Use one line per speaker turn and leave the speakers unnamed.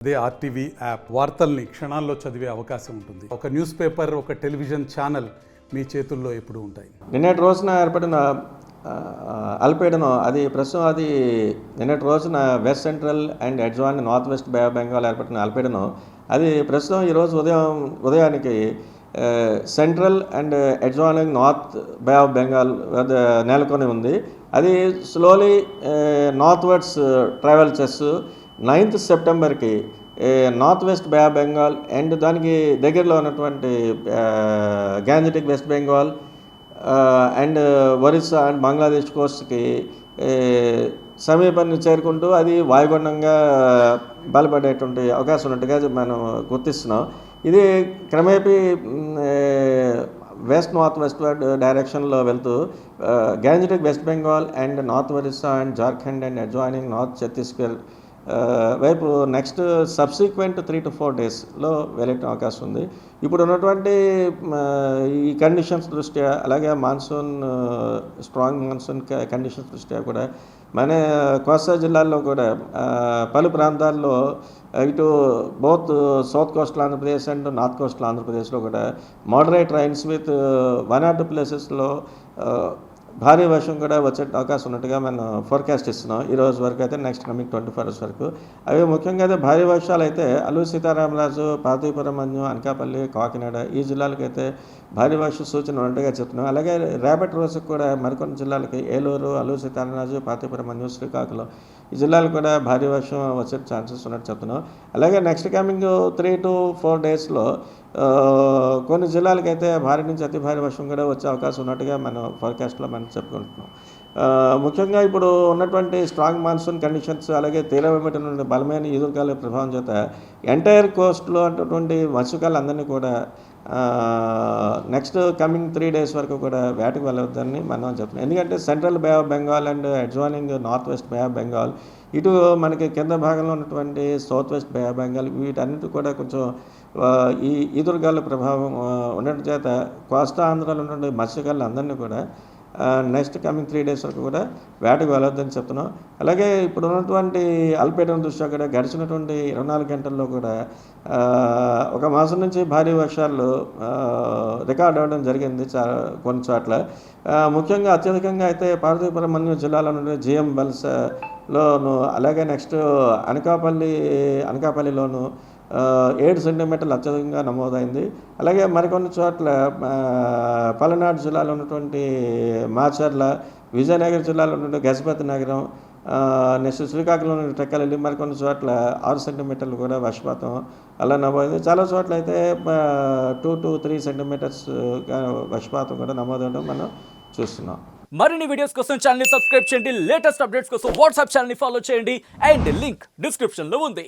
అదే RTV app వార్తల్ని క్షణాల్లో చదివే అవకాశం ఉంటుంది. ఒక న్యూస్ పేపర్, ఒక టెలివిజన్ ఛానల్ మీ చేతుల్లో ఎప్పుడూ ఉంటాయి.
నిన్నటి రోజున ఏర్పడిన అల్పపీడనం అది ప్రస్తుతం అది నిన్నటి రోజున west central and adjoin north west bay of Bengal ఏర్పడిన అల్పపీడనం అది ప్రస్తుతం ఈరోజు ఉదయానికి central and adjoining north bay of Bengal వద్ద నెలకొని ఉంది. అది స్లోలీ నార్త్ వర్డ్స్ ట్రావెల్ చేస్తూ 9th సెప్టెంబర్కి north west bay of Bengal and దానికి దగ్గరలో ఉన్నటువంటి gangetic West Bengal and Orissa and Bangladesh కోస్ట్కి సమీపాన్ని చేరుకుంటూ అది వాయుగుండంగా బలపడేటువంటి అవకాశం ఉన్నట్టుగా మనం గుర్తిస్తున్నాం. ఇది క్రమేపీ వెస్ట్ నార్త్ వెస్ట్వర్డ్ డైరెక్షన్లో వెళ్తూ Gangetic West Bengal and north Orissa and Jharkhand and adjoining north Chhattisgarh వైపు నెక్స్ట్ సబ్సిక్వెంట్ 3 to 4 డేస్లో వెళ్ళే అవకాశం ఉంది. ఇప్పుడు ఉన్నటువంటి ఈ కండిషన్స్ దృష్ట్యా అలాగే మాన్సూన్ స్ట్రాంగ్ మాన్సూన్ కండిషన్స్ దృష్ట్యా కూడా మన కోస్తా జిల్లాల్లో కూడా పలు ప్రాంతాల్లో ఇటు both south coastal Andhra Pradesh and north coastal ఆంధ్రప్రదేశ్లో కూడా మోడరేట్ రైన్స్ విత్ 1 or 2 ప్లేసెస్లో భారీ వర్షం కూడా వచ్చే అవకాశం ఉన్నట్టుగా మనం ఫోర్కాస్ట్ ఇస్తున్నాం. ఈ రోజు వరకు అయితే నెక్స్ట్ కమింగ్ 24 hours వరకు. అవి ముఖ్యంగా అయితే భారీ వర్షాలు అయితే అల్లూరు సీతారామరాజు, పార్వతీపురం మన్యం, అనకాపల్లి, కాకినాడ ఈ జిల్లాలకైతే భారీ వర్ష సూచన ఉన్నట్టుగా చెప్తున్నాం. అలాగే రేపటి రోజుకు కూడా మరికొన్ని జిల్లాలకి ఏలూరు, అల్లూరు సీతారామరాజు, పార్వతీపురం మన్యం, శ్రీకాకుళం ఈ జిల్లాలు కూడా భారీ వర్షం వచ్చే ఛాన్సెస్ ఉన్నట్టు చెప్తున్నాం. అలాగే నెక్స్ట్ కమింగ్ 3 to 4 డేస్లో కొన్ని జిల్లాలకైతే భారీ నుంచి అతి భారీ వర్షం కూడా వచ్చే అవకాశం ఉన్నట్టుగా మనం ఫోర్కాస్ట్లో మనం చెప్పుకుంటున్నాం. ముఖ్యంగా ఇప్పుడు ఉన్నటువంటి స్ట్రాంగ్ మాన్సూన్ కండిషన్స్ అలాగే తీవ్రమైన నుండి బలమైన ఈదురుగాలుల ప్రభావం చేత ఎంటైర్ కోస్ట్లో ఉన్నటువంటి మత్స్యకారులందరినీ కూడా నెక్స్ట్ కమింగ్ 3 days వరకు కూడా వేటకు వెళ్ళవద్దని మనం చెప్తున్నాం. ఎందుకంటే central Bay of Bengal and adjoining north west bay of Bengal ఇటు మనకి కింద భాగంలో ఉన్నటువంటి south west bay of Bengal వీటన్నిటి కూడా కొంచెం ఈ ఈదురుగాలుల ప్రభావం ఉండటం చేత కోస్తా ఆంధ్రాలో ఉన్నటువంటి మత్స్యకారులు అందరినీ కూడా నెక్స్ట్ కమింగ్ 3 days వరకు కూడా వేటకు వెళ్ళొద్దని చెప్తున్నాం. అలాగే ఇప్పుడు ఉన్నటువంటి అల్పపీడనం దృష్ట్యా కూడా గడిచినటువంటి 24 గంటల్లో కూడా ఒక మాసం నుంచి భారీ వర్షాలు రికార్డ్ అవ్వడం జరిగింది కొన్ని చోట్ల. ముఖ్యంగా అత్యధికంగా అయితే పార్వతీపురం మన్యం జిల్లాలో నుండి జిఎం బల్స్లోను అలాగే నెక్స్ట్ అనకాపల్లిలోను 7 సెంటీమీటర్లు అత్యధికంగా నమోదైంది. అలాగే మరికొన్ని చోట్ల పలనాడు జిల్లాలో ఉన్నటువంటి మాచర్ల, విజయనగరం జిల్లాలో ఉన్నటువంటి గజపతి నగరం, నెక్స్ట్ శ్రీకాకుళం టెక్కలెల్లి మరికొన్ని చోట్ల 6 సెంటీమీటర్లు కూడా వర్షపాతం అలా నమోదైంది. చాలా చోట్ల అయితే 2 to 3 సెంటీమీటర్స్ వర్షపాతం కూడా నమోదవడం మనం చూస్తున్నాం.
మరిన్ని వీడియోస్ కోసం ఛానల్ ని సబ్స్క్రైబ్ చేయండి. లేటెస్ట్ అప్డేట్స్ కోసం వాట్సాప్ ఛానల్ ని ఫాలో చేయండి. అండ్ లింక్ డిస్క్రిప్షన్ లో ఉంది.